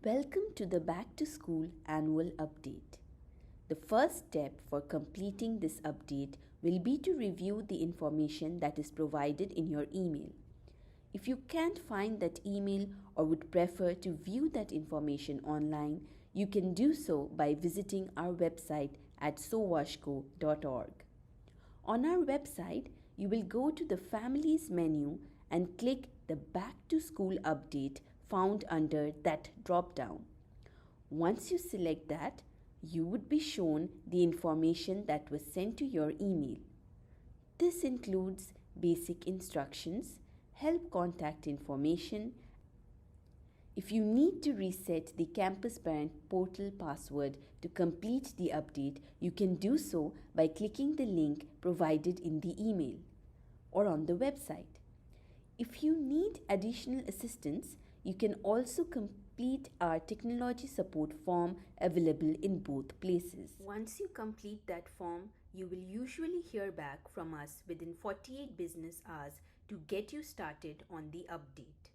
Welcome to the Back to School annual update. The first step for completing this update will be to review the information that is provided in your email. If you can't find that email or would prefer to view that information online, you can do so by visiting our website at SoWashCo.org. On our website, you will go to the Families menu and click the Back to School update found under that drop-down. Once you select that, you would be shown the information that was sent to your email. This includes basic instructions, help contact information. If you need to reset the Campus Parent Portal password to complete the update, you can do so by clicking the link provided in the email or on the website. If you need additional assistance, you can also complete our technology support form available in both places. Once you complete that form, you will usually hear back from us within 48 business hours to get you started on the update.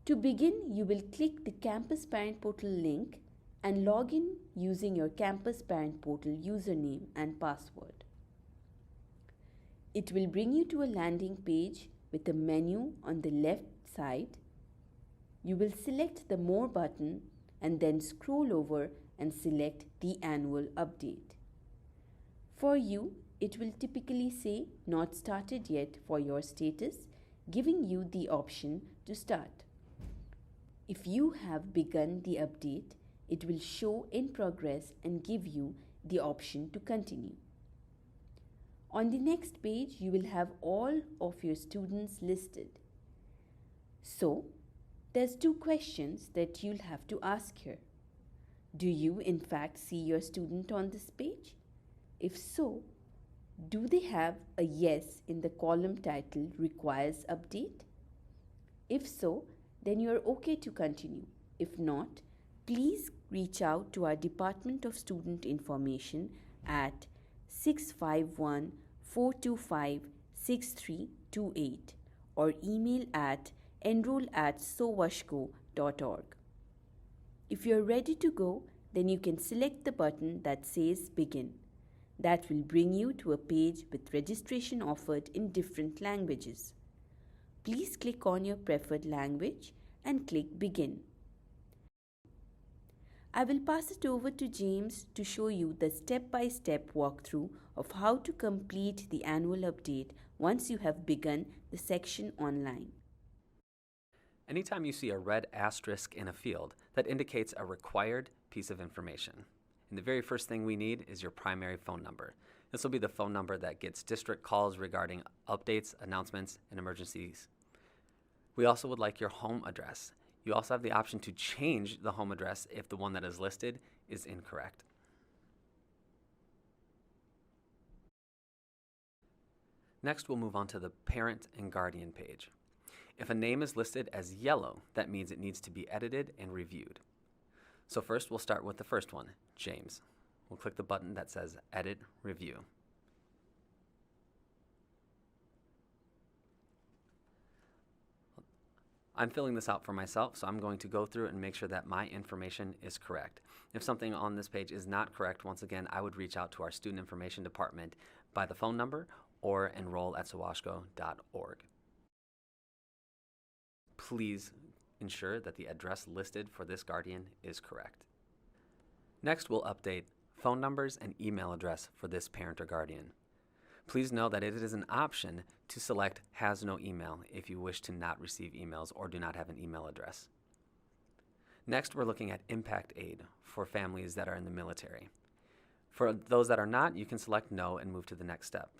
To begin, you will click the Campus Parent Portal link and log in using your Campus Parent Portal username and password. It will bring you to a landing page with a menu on the left side. You will select the More button and then scroll over and select the annual update. For you, it will typically say Not started yet for your status, giving you the option to start. If you have begun the update, it will show in progress and give you the option to continue. On the next page, you will have all of your students listed. So, there's two questions that you'll have to ask here. Do you in fact see your student on this page? If so, do they have a yes in the column titled Requires Update? If so, then you're okay to continue. If not, please reach out to our Department of Student Information at 651-425-6328 or email at enroll@sowashco.org. If you're ready to go, then you can select the button that says Begin. That will bring you to a page with registration offered in different languages. Please click on your preferred language and click Begin. I will pass it over to James to show you the step-by-step walkthrough of how to complete the annual update once you have begun the section online. Anytime you see a red asterisk in a field, that indicates a required piece of information. And the very first thing we need is your primary phone number. This will be the phone number that gets district calls regarding updates, announcements, and emergencies. We also would like your home address. You also have the option to change the home address if the one that is listed is incorrect. Next, we'll move on to the parent and guardian page. If a name is listed as yellow, that means it needs to be edited and reviewed. So first, we'll start with the first one, James. We'll click the button that says Edit Review. I'm filling this out for myself, so I'm going to go through and make sure that my information is correct. If something on this page is not correct, once again, I would reach out to our Student Information Department by the phone number or enroll@sowashco.org. Please ensure that the address listed for this guardian is correct. Next, we'll update phone numbers and email address for this parent or guardian. Please know that it is an option to select Has no email if you wish to not receive emails or do not have an email address. Next, we're looking at impact aid for families that are in the military. For those that are not, you can select No and move to the next step.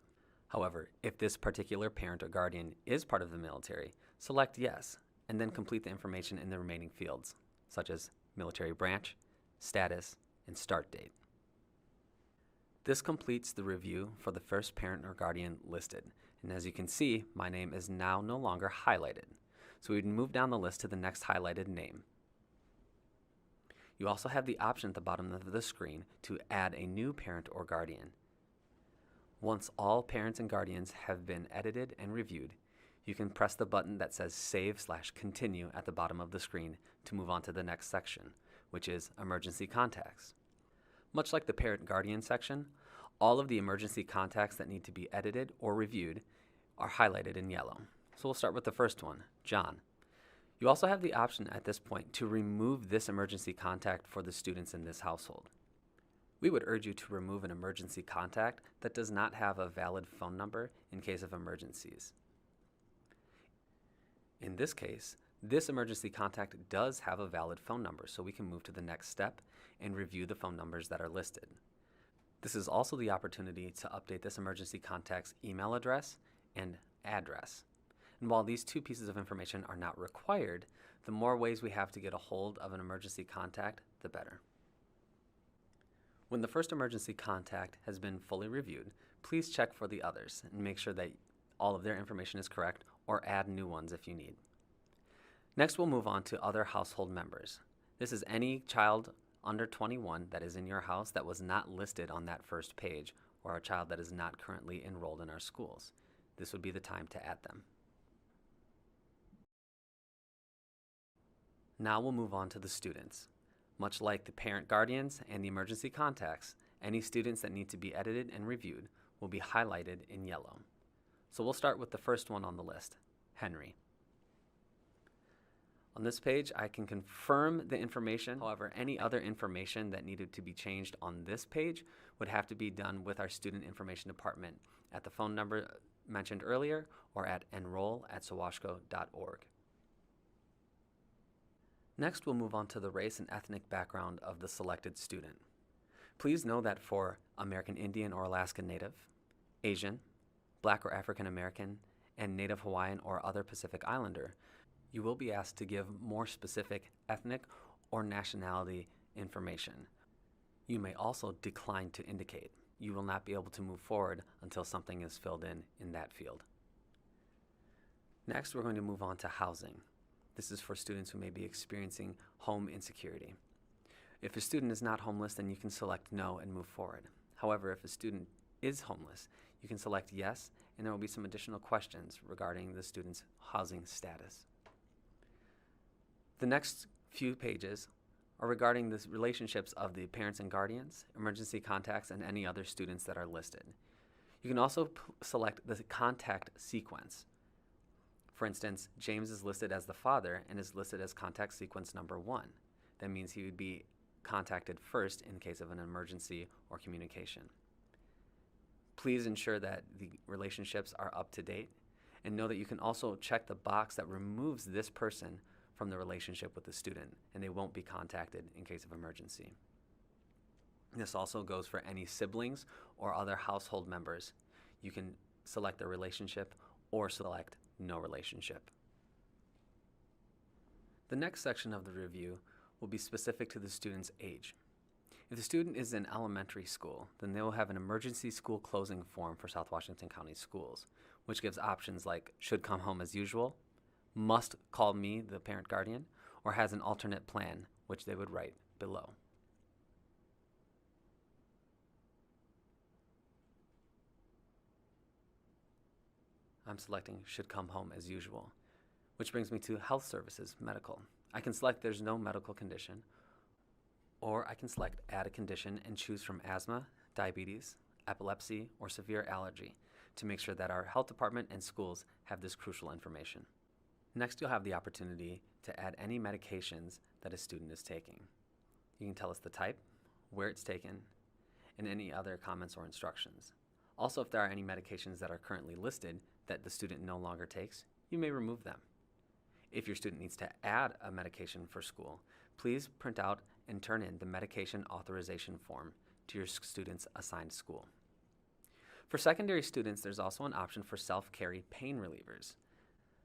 However, if this particular parent or guardian is part of the military, select Yes and then complete the information in the remaining fields, such as military branch, status, and start date. This completes the review for the first parent or guardian listed. And as you can see, my name is now no longer highlighted. So we can move down the list to the next highlighted name. You also have the option at the bottom of the screen to add a new parent or guardian. Once all parents and guardians have been edited and reviewed, you can press the button that says Save/Continue at the bottom of the screen to move on to the next section, which is Emergency Contacts. Much like the Parent-Guardian section, all of the emergency contacts that need to be edited or reviewed are highlighted in yellow. So we'll start with the first one, John. You also have the option at this point to remove this emergency contact for the students in this household. We would urge you to remove an emergency contact that does not have a valid phone number in case of emergencies. In this case, this emergency contact does have a valid phone number, so we can move to the next step and review the phone numbers that are listed. This is also the opportunity to update this emergency contact's email address and address. And while these two pieces of information are not required, the more ways we have to get a hold of an emergency contact, the better. When the first emergency contact has been fully reviewed, please check for the others and make sure that all of their information is correct, or add new ones if you need. Next, we'll move on to other household members. This is any child under 21 that is in your house that was not listed on that first page, or a child that is not currently enrolled in our schools. This would be the time to add them. Now we'll move on to the students. Much like the parent-guardians and the emergency contacts, any students that need to be edited and reviewed will be highlighted in yellow. So we'll start with the first one on the list, Henry. On this page, I can confirm the information. However, any other information that needed to be changed on this page would have to be done with our Student Information Department at the phone number mentioned earlier or at enroll@SoWashCo.org. Next, we'll move on to the race and ethnic background of the selected student. Please know that for American Indian or Alaska Native, Asian, Black or African American, and Native Hawaiian or other Pacific Islander, you will be asked to give more specific ethnic or nationality information. You may also decline to indicate. You will not be able to move forward until something is filled in that field. Next, we're going to move on to housing. This is for students who may be experiencing home insecurity. If a student is not homeless, then you can select no and move forward. However, if a student is homeless, you can select yes, and there will be some additional questions regarding the student's housing status. The next few pages are regarding the relationships of the parents and guardians, emergency contacts, and any other students that are listed. You can also select the contact sequence. For instance, James is listed as the father and is listed as contact sequence number 1. That means he would be contacted first in case of an emergency or communication. Please ensure that the relationships are up to date, and know that you can also check the box that removes this person from the relationship with the student, and they won't be contacted in case of emergency. This also goes for any siblings or other household members. You can select a relationship or select no relationship. The next section of the review will be specific to the student's age. If the student is in elementary school, then they will have an emergency school closing form for South Washington County Schools, which gives options like should come home as usual, must call me, the parent guardian, or has an alternate plan, which they would write below. I'm selecting should come home as usual, which brings me to health services, medical. I can select there's no medical condition, or I can select add a condition and choose from asthma, diabetes, epilepsy, or severe allergy to make sure that our health department and schools have this crucial information. Next, you'll have the opportunity to add any medications that a student is taking. You can tell us the type, where it's taken, and any other comments or instructions. Also, if there are any medications that are currently listed that the student no longer takes, you may remove them. If your student needs to add a medication for school, please print out and turn in the medication authorization form to your student's assigned school. For secondary students, there's also an option for self-carry pain relievers.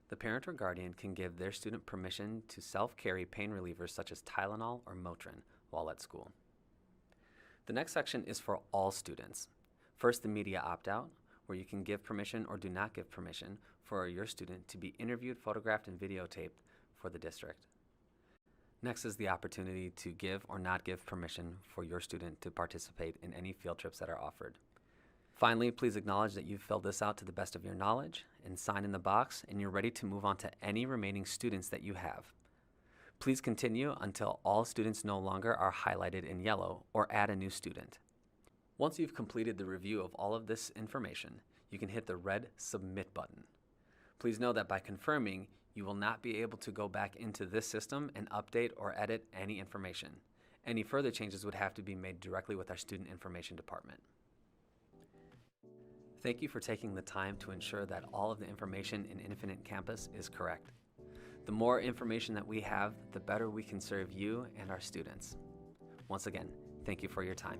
The parent or guardian can give their student permission to self-carry pain relievers such as Tylenol or Motrin while at school. The next section is for all students. First, the media opt-out, where you can give permission or do not give permission for your student to be interviewed, photographed, and videotaped for the district. Next is the opportunity to give or not give permission for your student to participate in any field trips that are offered. Finally, please acknowledge that you've filled this out to the best of your knowledge and sign in the box, and you're ready to move on to any remaining students that you have. Please continue until all students no longer are highlighted in yellow or add a new student. Once you've completed the review of all of this information, you can hit the red Submit button. Please know that by confirming, you will not be able to go back into this system and update or edit any information. Any further changes would have to be made directly with our Student Information Department. Thank you for taking the time to ensure that all of the information in Infinite Campus is correct. The more information that we have, the better we can serve you and our students. Once again, thank you for your time.